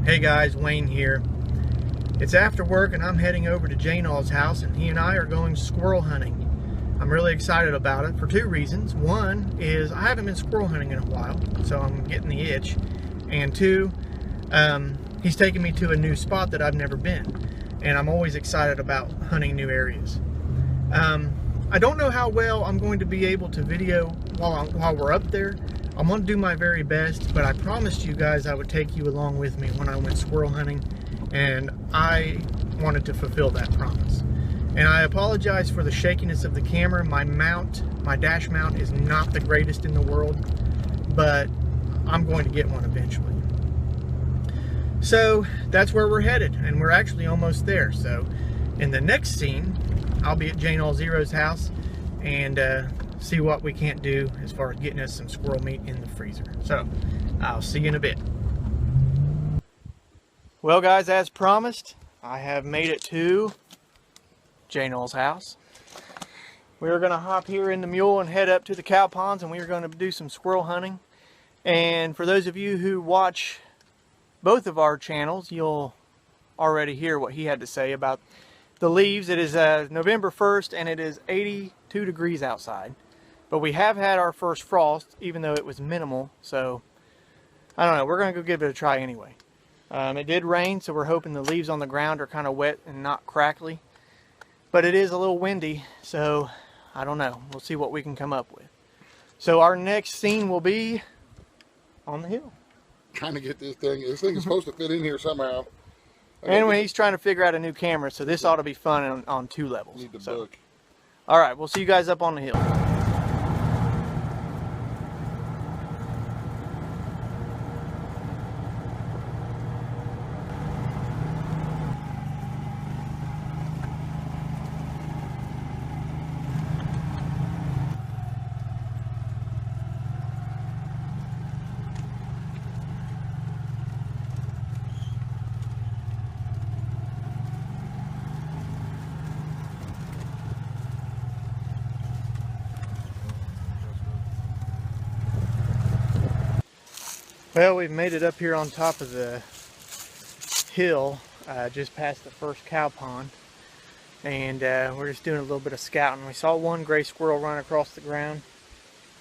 Hey guys, Wayne here. It's after work and I'm heading over to jnull's house, and he and I are going squirrel hunting. I'm really excited about it for two reasons. One is I haven't been squirrel hunting in a while, so I'm getting the itch. And two, he's taking me to a new spot that I've never been. And I'm always excited about hunting new areas. I don't know how well I'm going to be able to video while we're up there. I'm going to do my very best, but I promised you guys I would take you along with me when I went squirrel hunting, and I wanted to fulfill that promise. And I apologize for the shakiness of the camera. My dash mount is not the greatest in the world, but I'm going to get one eventually. So that's where we're headed, and we're actually almost there. So in the next scene, I'll be at jnull0's house and see what we can't do as far as getting us some squirrel meat in the freezer. So I'll see you in a bit. Well guys, as promised, I have made it to jnull's house. We're gonna hop here in the mule and head up to the cow ponds, and we're gonna do some squirrel hunting. And for those of you who watch both of our channels, you'll already hear what he had to say about the leaves. It is November 1st and it is 82 degrees outside. But we have had our first frost, even though it was minimal. So, I don't know. We're going to go give it a try anyway. It did rain, so we're hoping the leaves on the ground are kind of wet and not crackly. But it is a little windy, so I don't know. We'll see what we can come up with. So our next scene will be on the hill. Trying to get this thing. This thing is supposed to fit in here somehow. Anyway, he's trying to figure out a new camera, so this ought to be fun on two levels. Need the so, book. all right, we'll see you guys up on the hill. Well, we've made it up here on top of the hill, just past the first cow pond, and we're just doing a little bit of scouting. We saw one gray squirrel run across the ground.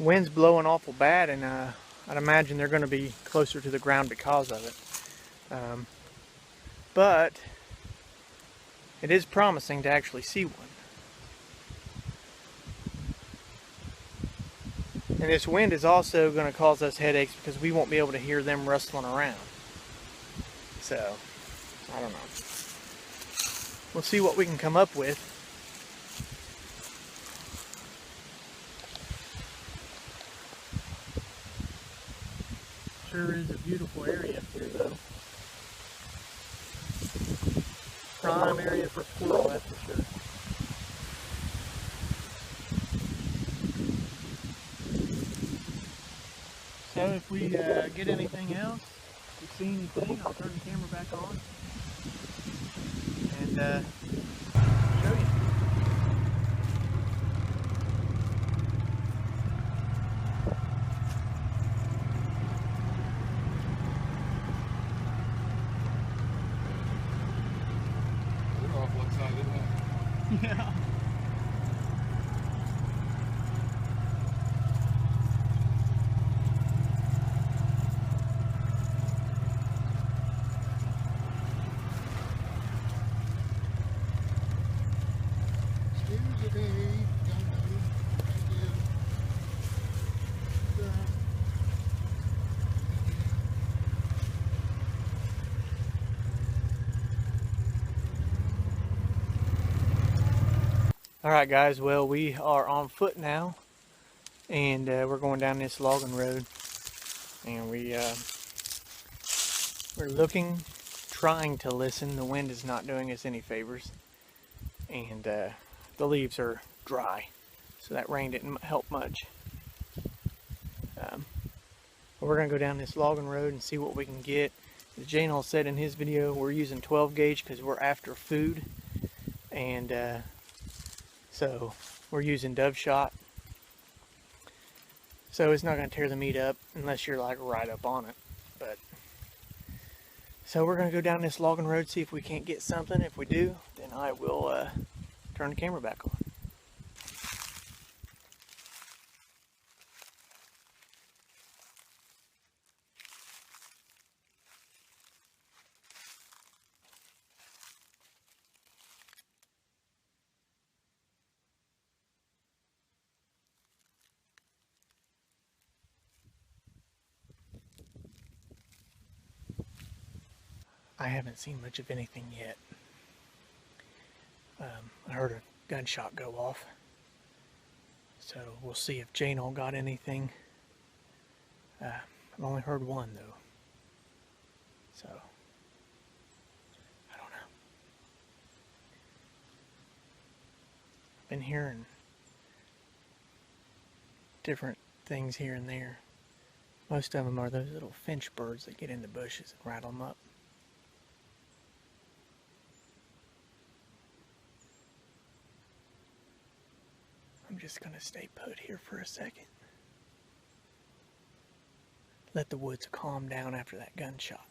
Wind's blowing awful bad, and I'd imagine they're going to be closer to the ground because of it. But it is promising to actually see one. And this wind is also going to cause us headaches because we won't be able to hear them rustling around. So, I don't know. We'll see what we can come up with. Sure is a beautiful area up here though. Prime area for squirrel, that's for sure. So if we get anything else, if we see anything, I'll turn the camera back on and show you. We're off one side, isn't it? Yeah. Alright guys, well we are on foot now, and we're going down this logging road, and we're looking, trying to listen. The wind is not doing us any favors, and the leaves are dry, so that rain didn't help much. We're going to go down this logging road and see what we can get. As jnull said in his video, we're using 12 gauge because we're after food, and so we're using dove shot. So it's not going to tear the meat up unless you're like right up on it. But So we're going to go down this logging road, see if we can't get something. If we do, then I will turn the camera back on. I haven't seen much of anything yet. I heard a gunshot go off. So we'll see if jnull got anything. I've only heard one though. So, I don't know. I've been hearing different things here and there. Most of them are those little finch birds that get in the bushes and rattle them up. I'm just going to stay put here for a second. Let the woods calm down after that gunshot.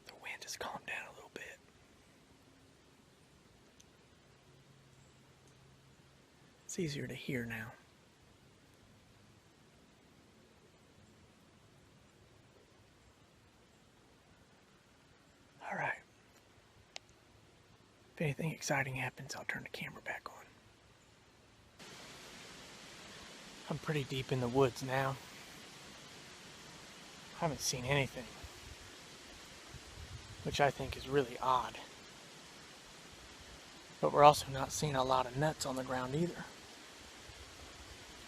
The wind has calmed down a little bit. It's easier to hear now. Alright. If anything exciting happens, I'll turn the camera back on. I'm pretty deep in the woods now. I haven't seen anything, which I think is really odd. But we're also not seeing a lot of nuts on the ground either.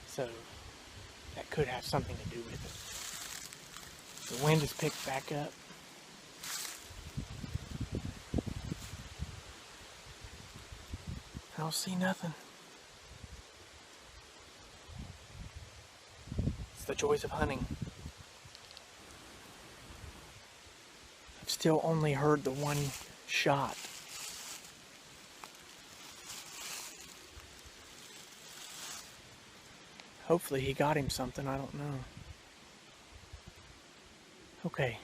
So that could have something to do with it. The wind has picked back up. I don't see nothing. It's the joys of hunting. I've still only heard the one shot. Hopefully he got him something, I don't know. Okay.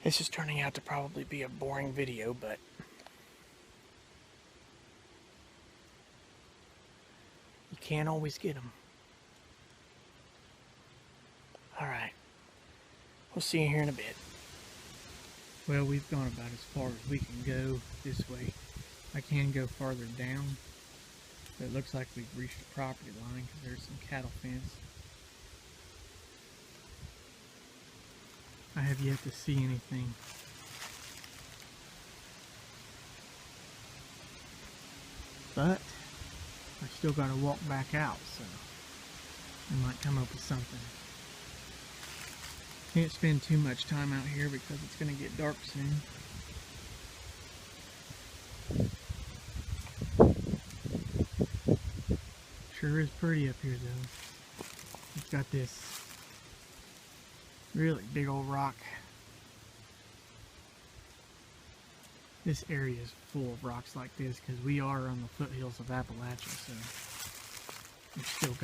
This is turning out to probably be a boring video, but you can't always get them. Alright. We'll see you here in a bit. Well, we've gone about as far as we can go this way. I can go farther down, but it looks like we've reached the property line because there's some cattle fence. I have yet to see anything. But I still got to walk back out, so I might come up with something. Can't spend too much time out here because it's going to get dark soon. Sure is pretty up here though. It's got this really big old rock. This area is full of rocks like this because we are on the foothills of Appalachia, so we've still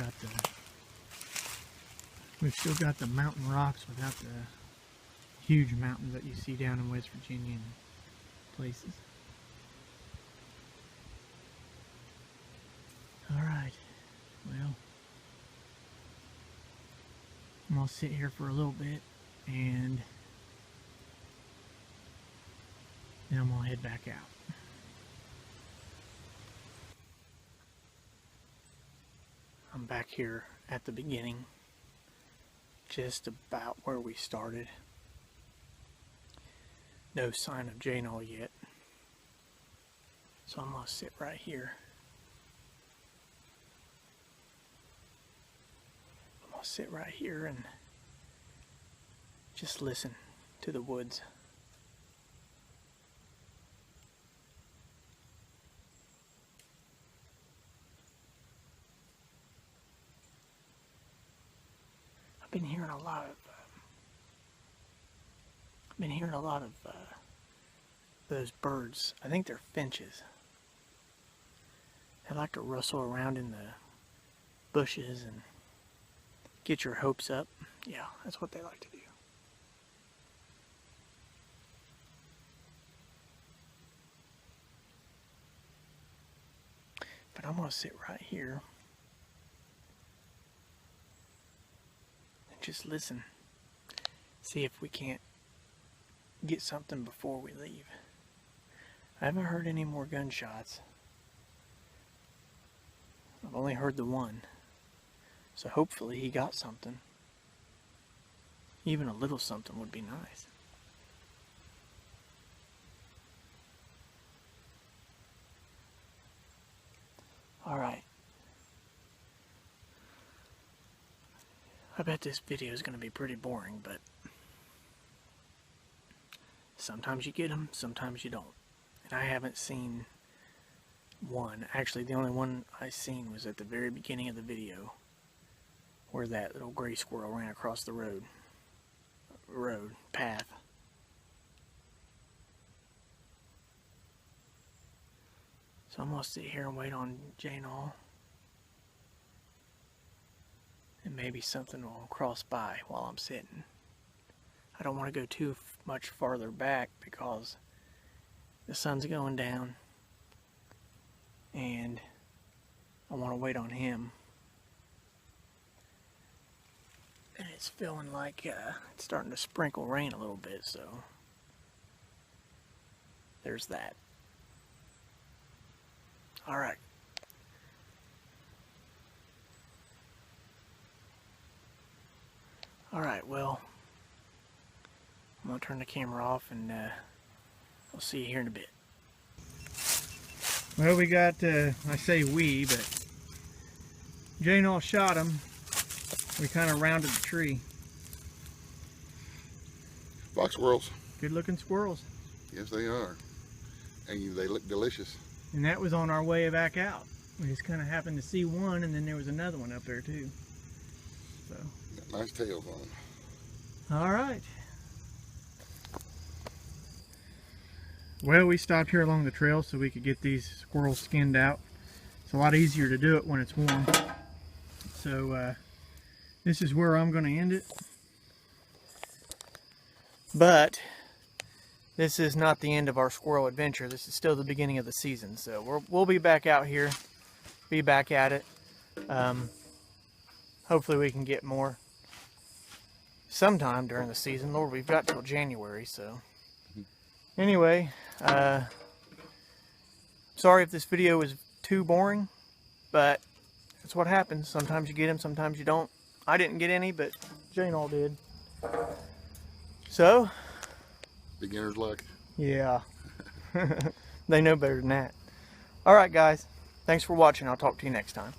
got the mountain rocks without the huge mountains that you see down in West Virginia and places. Alright, well, I'm gonna sit here for a little bit and then I'm gonna head back out. I'm back here at the beginning, just about where we started. No sign of jnull yet, so I'm gonna sit right here. I'm gonna sit right here and just listen to the woods. I've been hearing a lot of those birds. I think they're finches They like to rustle around in the bushes and get your hopes up. Yeah, that's what they like to do. But I'm going to sit right here and just listen. See if we can't get something before we leave. I haven't heard any more gunshots. I've only heard the one. So hopefully he got something. Even a little something would be nice. Alright. I bet this video is going to be pretty boring, but sometimes you get them, sometimes you don't. And I haven't seen one. Actually, the only one I seen was at the very beginning of the video, where that little gray squirrel ran across the path. So I'm going to sit here and wait on jnull. And maybe something will cross by while I'm sitting. I don't want to go too much farther back because the sun's going down. And I want to wait on him. And it's feeling like it's starting to sprinkle rain a little bit, so there's that. Alright. Alright, well, I'm going to turn the camera off and I'll see you here in a bit. Well, we got, I say we, but jnull shot him. We kind of rounded the tree. Box squirrels. Good looking squirrels. Yes, they are. And they look delicious. And that was on our way back out. We just kind of happened to see one, and then there was another one up there too. So. Got nice tails on them. All right. Well, we stopped here along the trail so we could get these squirrels skinned out. It's a lot easier to do it when it's warm. So this is where I'm going to end it. But this is not the end of our squirrel adventure. This is still the beginning of the season. So we'll be back out here, be back at it. Hopefully we can get more sometime during the season. Lord, we've got till January, so. Anyway, sorry if this video was too boring, but that's what happens. Sometimes you get them, sometimes you don't. I didn't get any, but jnull did. So, Beginner's luck. yeah. They know better than that. Alright guys, thanks for watching. I'll talk to you next time.